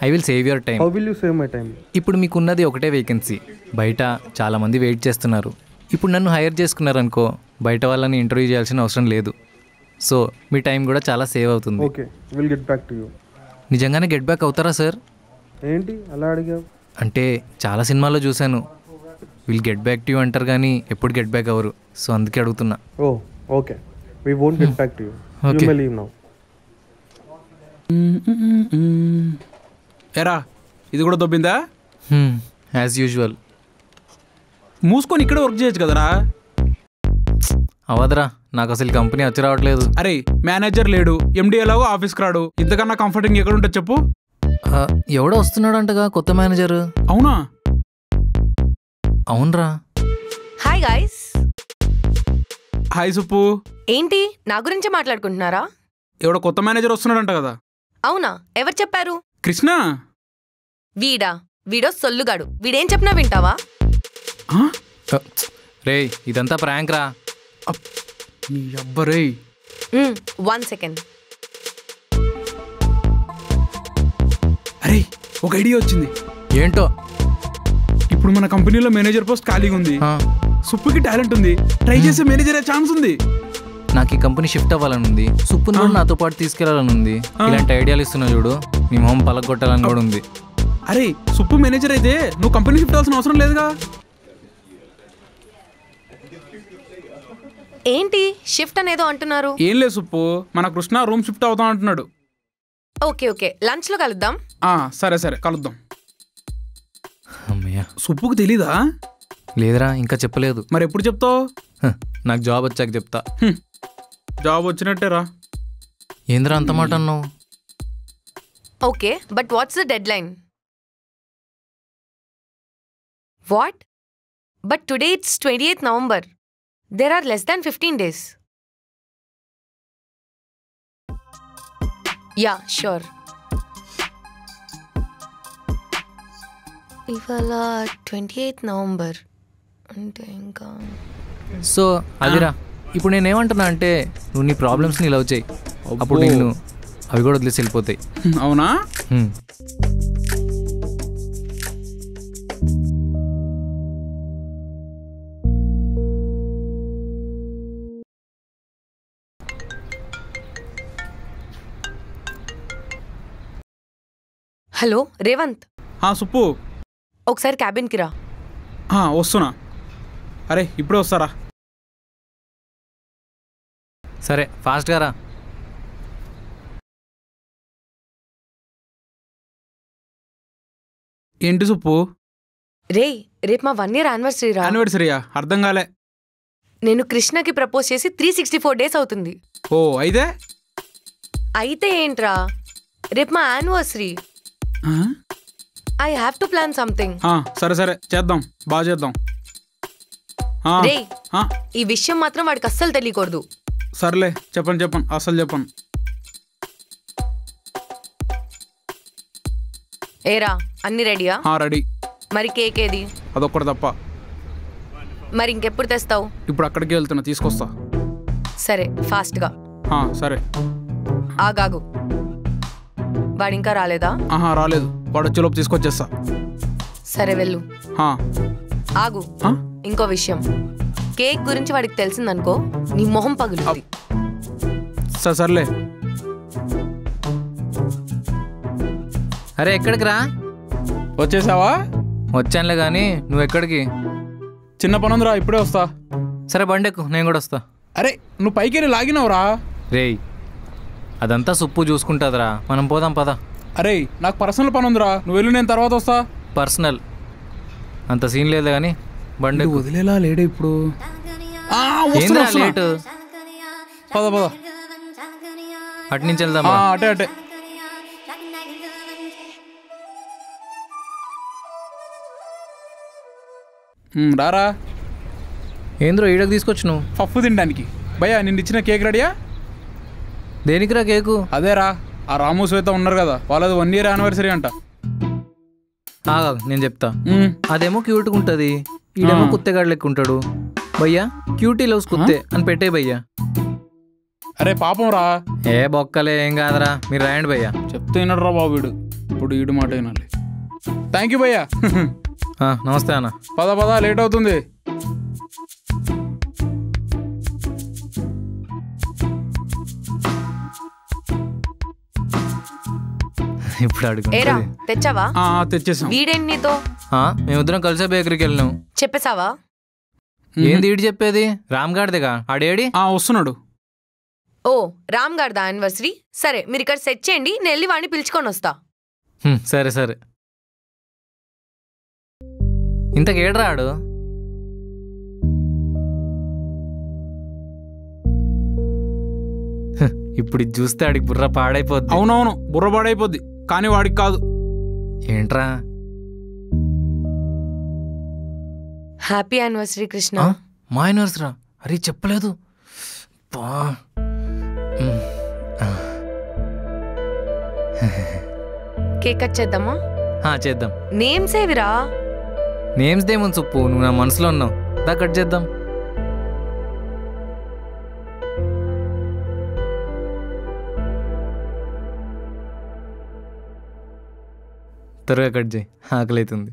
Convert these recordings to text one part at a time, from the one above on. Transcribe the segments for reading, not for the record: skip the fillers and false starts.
I will save your time. How will you save my time? ఇప్పుడు మీకున్నది ఒకటే vacancy, బయట చాలామంది వెయిట్ చేస్తున్నారు. ఇప్పుడు నన్ను హైర్ చేసుకున్నారనుకో, బయట వాళ్ళని ఇంటర్వ్యూ చేయాల్సిన అవసరం లేదు. సో మీ టైం కూడా చాలా సేవ్ అవుతుంది. Okay, will get back to you. నిజంగానే గెట్ బ్యాక్ అవుతారా సార్? ఏంటి అలా అడిగావు? అంటే చాలా సినిమాల్లో చూశాను, will get back to you అంటారు కానీ ఎప్పుడు గెట్ బ్యాక్ అవ్వరు. సో అందుకే అడుగుతున్నా. Oh okay, we won't get back to you. You may leave now. ఎరా ఇది కూడా దొబ్బిందా? As usual. మూసుకొని ఇక్కడ వర్క్ చేయొచ్చు కదరా. అవదరా, నాకు అసలు కంపెనీ వచ్చి రావట్లేదు. అరే మేనేజర్ లేడు, ఎండి ఎలాగో ఆఫీస్కి రాడు, ఇంతకన్నా కంఫర్టింగ్ ఎక్కడ ఉంటుంది చెప్పు? ఎవడో వస్తున్నాడు అంటగా కొత్త మేనేజర్. అవునా? అవునరా. Hi guys. హాయ్ సుప్పు. ఏంటి నా గురించి మాట్లాడుకుంటున్నారా? ఎవడో కొత్త మేనేజర్ వస్తున్నాడంట కదా. అవునా, ఎవరు చెప్పారు? కృష్ణ. వీడో సొల్లుగాడు, వీడేం చెప్పినా వింటావా? రే ఇదంతా ప్రాంక్ రా. అబ్బరే 1 సెకండ్. అరే ఒక ఐడియా వచ్చింది. ఏంటో? ఇప్పుడు మన కంపెనీలో మేనేజర్ పోస్ట్ ఖాళీగా ఉంది. సుప్పుకి టాలెంట్ ఉంది, ట్రై చేసే మేనేజర్ ఛాన్స్ ఉంది. నాకు ఈ కంపెనీ షిఫ్ట్ అవ్వాలని ఉంది, సుప్పుని కూడా నాతో పాటు తీసుకెళ్లాలని ఉంది. ఇలాంటి ఐడియాలు ఇస్తున్నా చూడు, నీ మొహం పలగొట్టాలని కూడా ఉంది. అరే సుప్పు మేనేజర్ అయితే నువ్వు కంపెనీ షిఫ్ట్ అవ్వాల్సిన అవసరం లేదుగా. ఏంటి షిఫ్ట్ అనేదో అంటున్నారు? ఏం లేదు సుప్పు, మన కృష్ణ రూమ్ షిఫ్ట్ అవుతాం అంటున్నాడు. ఓకే లంచ్ లో కలుద్దాం. సరే కలుద్దాం. అమ్మయ్య, సుప్పుకు తెలీదా? లేదురా, ఇంకా చెప్పలేదు. మరి ఎప్పుడు చెప్తావు? నాకు జాబ్ వచ్చాక చెప్తా. జాబ్ వచ్చినట్టేరా. ఏంద్రా అంత మాట అన్నావు? Okay, but what's the dead line? What? But today it's 28th November. There are less than 15 days. Yeah, sure. ఇవాళ 28th November అంటే ఇంకా. సో అదిరా, ఇప్పుడు నేనేమంటున్నా అంటే నువ్వు నీ ప్రాబ్లమ్స్ని లవ్ చేయి, అప్పుడు నేను అవి కూడా వదిలేసి వెళ్ళిపోతాయి. అవునా? హలో రేవంత్. సుప్పు ఒకసారి క్యాబిన్కి రా. వస్తున్నా. అరే ఇప్పుడే వస్తారా? సరే ఫాస్ట్గా రా. ఏంటి సుప్పు? రేపు మా 1 year యానివర్సరీ రా. యానివర్సరీయా? అర్థం కాలే. నేను కృష్ణకి ప్రపోజ్ చేసి 364 days అవుతుంది. ఓ అయితే ఏంట్రా, రేపు మా anniversary. I have to plan something. సరే చేద్దాం, బాగా చేద్దాం. ఈ విషయం మాత్రం వాడికి అస్సలు తెలియకూడదు. సర్లే చెప్పండి, అస్సలు చెప్పను. ఏరా అన్ని రెడీయా? రెడీ. మరి కేక్ ఏది? అదొక్కటి తప్ప. మరి ఇంకెప్పుడు తెస్తావు? ఇప్పుడు అక్కడికి వెళ్తున్నా, తీసుకొస్తా. సరే ఫాస్ట్గా. సరే. ఆగాగు, వాడు ఇంకా రాలేదా? రాలేదు, వాడు వచ్చేలోపు తీసుకొచ్చేస్తా. సరే వెళ్ళు. ఆగు, ఆ? ఇంకో విషయం, కేక్ గురించి వాడికి తెలిసిందనుకో నీ మొహం పగులుతుంది. సర్లే. అరే ఎక్కడికి రా? వచ్చేసావా? వచ్చానులే కానీ నువ్వు ఎక్కడికి? చిన్న పని ఉందిరా, ఇప్పుడే వస్తా. సరే బండెక్కు, నేను కూడా వస్తా. అరే నువ్వు పైకి వెళ్ళి లాగినవురా. రేయ్ అదంతా సుప్పు చూసుకుంటుందిరా, మనం పోదాం పద. అరే నాకు పర్సనల్ పని ఉందిరా, నువ్వు వెళ్ళి నేను తర్వాత వస్తా. పర్సనల్ అంత సీన్ లేదు కానీ బండి వదిలేలా లేడే ఇప్పుడు. లేటు, పద అటు నుంచి వెళ్దామా? అటే. రారా. ఏంద్రో ఈడకు తీసుకొచ్చు నువ్వు? పప్పు తినడానికి. భయ్యా నిన్ను ఇచ్చిన కేక్ రెడీయా? దేనికిరా కేకు? అదేరా, ఆ రాము శ్వేత ఉన్నారు కదా, వాళ్ళది 1 year యానివర్సరీ అంట. నేను చెప్తా. అదేమో క్యూట్గా ఉంటుంది, ఈడేమో కుత్తేగాడు లెక్క ఉంటాడు. భయ్యా క్యూటీ లవ్స్ కుత్తే అని పెట్టే భయ్యా. అరే పాపం రా. ఏ బొక్కలే, ఏం కాదరా, మీరు రాయండి భయ్యా. చెప్తే వినడు రా బాబు వీడు. ఇప్పుడు ఈడు మాట వినాలి. థ్యాంక్ యూ భయ్యా. నమస్తే అన్న. పద లేట్ అవుతుంది. ఇప్పుడు ఏరా అడుగు. తెచ్చావా? తెచ్చేసాం. వీడేంటి నీతో? మేమిద్దరం కలిసే బేకరీకి వెళ్ళినాం. చెప్పేసావా? ఏంది ఈడు చెప్పేది? రామ్ గారిదిగా, ఆడేడి? వస్తున్నాడు. ఓ రామ్ గారిదా యానివర్సరీ? సరే మీరు ఇక్కడ సెట్ చేయండి, నేను వెళ్ళి వాడిని పిలుచుకొని వస్తా. సరే సరే. ఇంతకేడ్రా ఆడు? ఇప్పుడు ఇది చూస్తే ఆడికి బుర్ర పాడైపోద్ది. అవునవును, బుర్ర పాడైపోద్ది, కానీ వాడికి కాదు. ఏంట్రా? Happy anniversary Krishna. మా యానివర్సరీ? అరే చెప్పలేదు. కేక్ కట్ చేద్దామా? చేద్దాం. నేమ్స్ ఏవిరా? నేమ్స్ దేముంది సుప్పు, నువ్వు నా మనసులో ఉన్నావు. దా కట్ చేద్దాం. త్వరగా కట్ చేయి, ఆకలి అవుతుంది.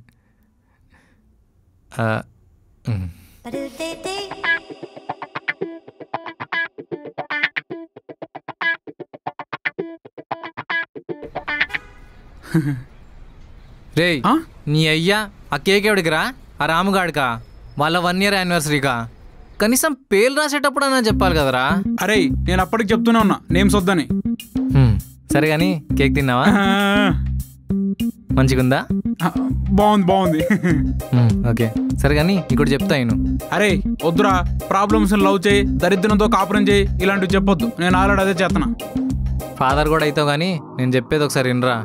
రేయ్ నీ అయ్యా, ఆ కేక్ ఎవడికిరా? ఆ రాముగాడికా? వాళ్ళ 1 year యానివర్సరీకా? కనీసం పేర్లు రాసేటప్పుడు అన్నా చెప్పాలి కదరా. అరే నేను అప్పటికి చెప్తూనే ఉన్నా నేమ్స్ వద్దని. సరే కానీ కేక్ తిన్నావా? మంచిగుందా? బాగుంది. ఓకే సరే కానీ ఇక్కడ చెప్తా నేను. అరే వద్దురా, ప్రాబ్లమ్స్ లవ్ చేయి, దరిద్రంతో కాపురం చేయి, ఇలాంటివి చెప్పొద్దు. నేను ఆల్రెడీ అదే చేస్తున్నా. ఫాదర్ కూడా అవుతావు కానీ నేను చెప్పేది ఒకసారి వినరా.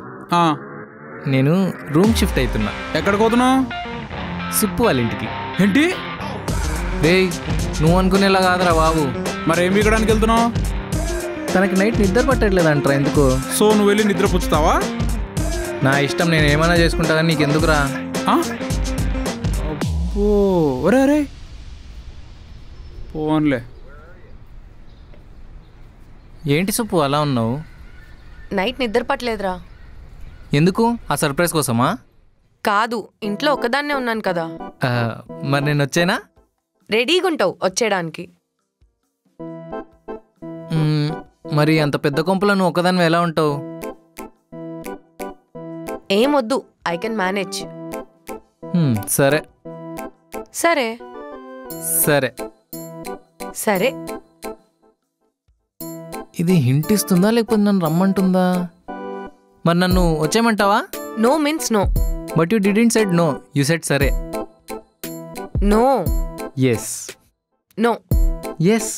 నేను రూమ్ షిఫ్ట్ అవుతున్నా. ఎక్కడికి పోతున్నావు? సుప్పు వాళ్ళ ఇంటికి. ఏంటి? రేయ్ నువ్వు అనుకునేలా కాదురా బాబు. మరి ఏం వీకడానికి వెళ్తున్నావు? తనకి నైట్ నిద్ర పట్టట్లేదంటారా. ఎందుకు? సో నువ్వు వెళ్ళి నిద్ర పుచ్చుతావా? నా ఇష్టం, నేను ఏమైనా చేసుకుంటా కానీ నీకెందుకురా? అబ్బో ఒరే అరే పోన్లే. ఏంటి సుప్పు అలా ఉన్నావు? నైట్ నిద్ర పట్టలేదురా. ఎందుకు? ఆ సర్ప్రైజ్ కోసమా? కాదు, ఇంట్లో ఒక్కదాన్నే ఉన్నాను కదా. మరి నేను వచ్చేనా? రెడీగా ఉంటావు వచ్చేయడానికి. మరి అంత పెద్ద కొంపలో నువ్వు ఒక్కదాన్ని ఎలా ఉంటావు? ఏం వద్దు, ఐ కెన్ మేనేజ్. సరే సరే సరే సరే. ఇది హింట్ ఇస్తుందా లేకపోతే నన్ను రమ్మంటుందా? మరి నన్ను వచ్చేయమంటావా? No means no. But you didn't said no, you said సరే. నో. ఎస్. నో. ఎస్.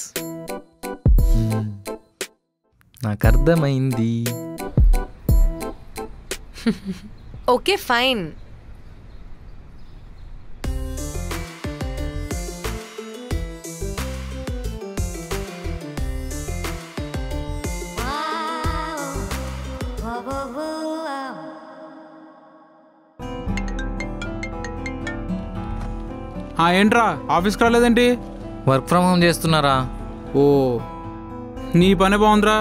నాకు అర్థమైంది. Okay fine. ఏంట్రా ఆఫీస్కి రాలేదేంటి? వర్క్ ఫ్రమ్ హోమ్ చేస్తున్నారా? ఓ నీ పనే బాగుందిరా.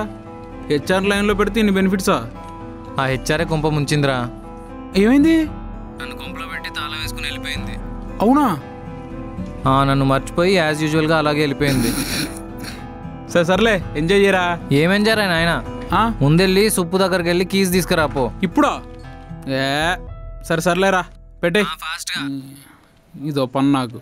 హెచ్ఆర్ లైన్లో పెడితే ఇన్ని బెనిఫిట్సా? ఆ హెచ్ఆర్ఏ కొంప ముంచిందిరా. ఏమైంది? నన్ను కొంపలో పెట్టి తాళం వేసుకుని వెళ్ళిపోయింది. అవునా? నన్ను మర్చిపోయి యాజ్ యూజువల్గా అలాగే వెళ్ళిపోయింది. సర్లే ఎంజాయ్ చేయరా. ఏం ఎంజాయ్ ఆయన? ముందెళ్ళి సుప్పు దగ్గరికి వెళ్ళి కీస్ తీసుకురాపో. ఇప్పుడా? సర్లేరా పెట్టే. ఇదో పని నాకు.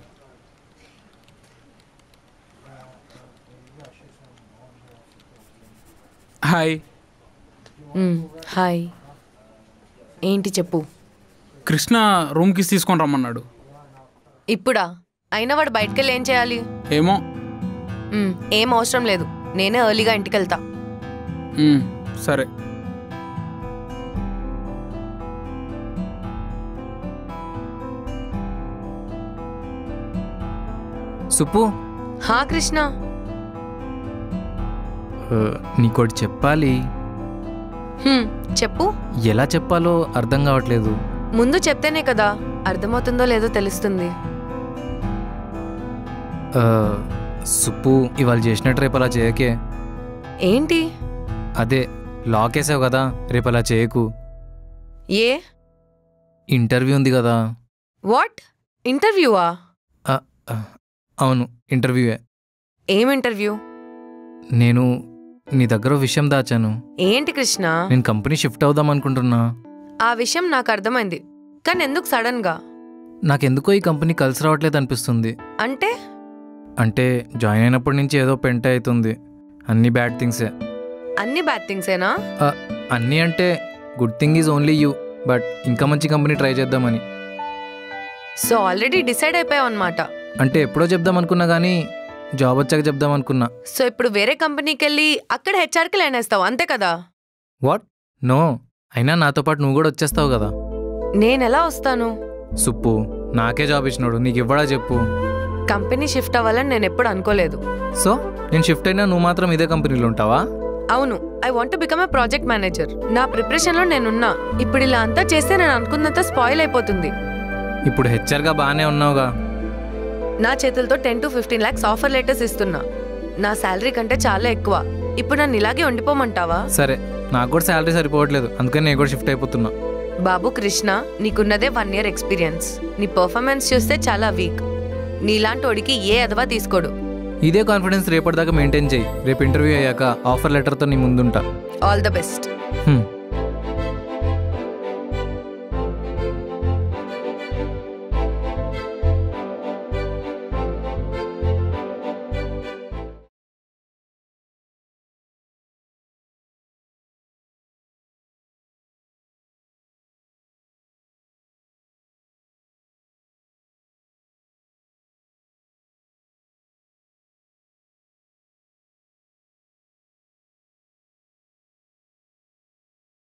హాయ్. హాయ్. ఏంటి చెప్పు. కృష్ణ రూమ్ కిస్ తీసుకొని రమ్మన్నాడు. ఇప్పుడా? అయినా వాడు బయటకెళ్ళి ఏం చేయాలి? ఏమో. ఏం అవసరం లేదు, నేనే ఎర్లీగా ఇంటికి వెళ్తా. సరే. సుప్పు. హా కృష్ణ. నీకోటి చెప్పాలి. చెప్పు. ఎలా చెప్పాలో అర్థం కావట్లేదు. ముందు చెప్తేనే కదా అర్థమవుతుందో లేదో తెలుస్తుంది. సుప్పు ఇవాళ చేసినట్టు రేపు అలా చేయకే. ఏంటి? అదే లాక్ వేసావు కదా, రేపు అలా చేయకు. ఏ ఇంటర్వ్యూ ఉంది కదా. వాట్ ఇంటర్వ్యూవా? ఆ, ఆ, అవును ఇంటర్వ్యూయే. ఏం ఇంటర్వ్యూ? నేను నీ దగ్గర ఓ విషయం దాచాను. ఏంటి కృష్ణ? నేను కంపెనీ షిఫ్ట్ అవుదాం అనుకుంటున్నా. ఆ విషయం నాకు అర్థమైంది, కానీ ఎందుకు సడన్ గా? నాకెందుకో ఈ కంపెనీ కలిసి రావట్లేదు అనిపిస్తుంది. అంటే అంటే జాయిన్ అయినప్పటి నుంచి ఏదో పెంట అవుతుంది. అన్ని బ్యాడ్ థింగ్సే. అన్ని బ్యాడ్ థింగ్సేనా? అన్నీ అంటే good thing is only you, but ఇంకా మంచి కంపెనీ ట్రై చేద్దామని. సో ఆల్రెడీ డిసైడ్ అయిపోయావు అనమాట. అంటే ఎప్పుడో చెప్దాం అనుకున్నా కానీ జాబ్ వచ్చాక చెప్దాం అనుకున్నా. సో ఇప్పుడు వేరే కంపెనీకి వెళ్ళి అక్కడ హెచ్ఆర్కి లైన్ వేస్తావు అంతే కదా? వాట్? నో, అయినా నాతో పాటు నువ్వు కూడా వచ్చేస్తావు కదా. నేనెలా వస్తాను? సుప్పు, నాకే జాబ్ ఇచ్చినాడు, నీకు ఇవ్వడా చెప్పు. కంపెనీ షిఫ్ట్ అవ్వాలని నేను ఎప్పుడు అనుకోలేదు. సో నేను షిఫ్ట్ అయినా నువ్వు మాత్రం ఇదే కంపెనీలో ఉంటావా? అవును, I want to become a project manager. నా ప్రిపరేషన్లో నేనున్నా. ఇప్పుడు ఇలా అంతా చేస్తే నేను అనుకున్నంత స్పాయిల్ అయిపోతుంది. ఇప్పుడు హెచ్ఆర్గా బాగానే ఉన్నావుగా. నా చేతులతో 10 to 15 lakhs ఆఫర్ లెటర్స్ ఇస్తున్నా. నా శాలరీ కంటే చాలా ఎక్కువ. ఇప్పుడు నన్ను ఇలాగే ఉండిపోమంటావా? సరే, నాకు కూడా శాలరీ సరిపోవట్లేదు, అందుకని నేను కూడా షిఫ్ట్ అయిపోతున్నా. బాబు కృష్ణ, నీకున్నదే 1 year ఎక్స్పీరియన్స్. నీ పర్ఫార్మెన్స్ చూస్తే చాలా వీక్. నీలాంటి వాడికి ఏ అదవా తీసుకోడు. ఇదే కాన్ఫిడెన్స్ రేపటిదాకా మెయింటైన్ చేయి. రేపు ఇంటర్వ్యూ అయ్యాక ఆఫర్ లెటర్తో నీ ముందుంటా. All the best.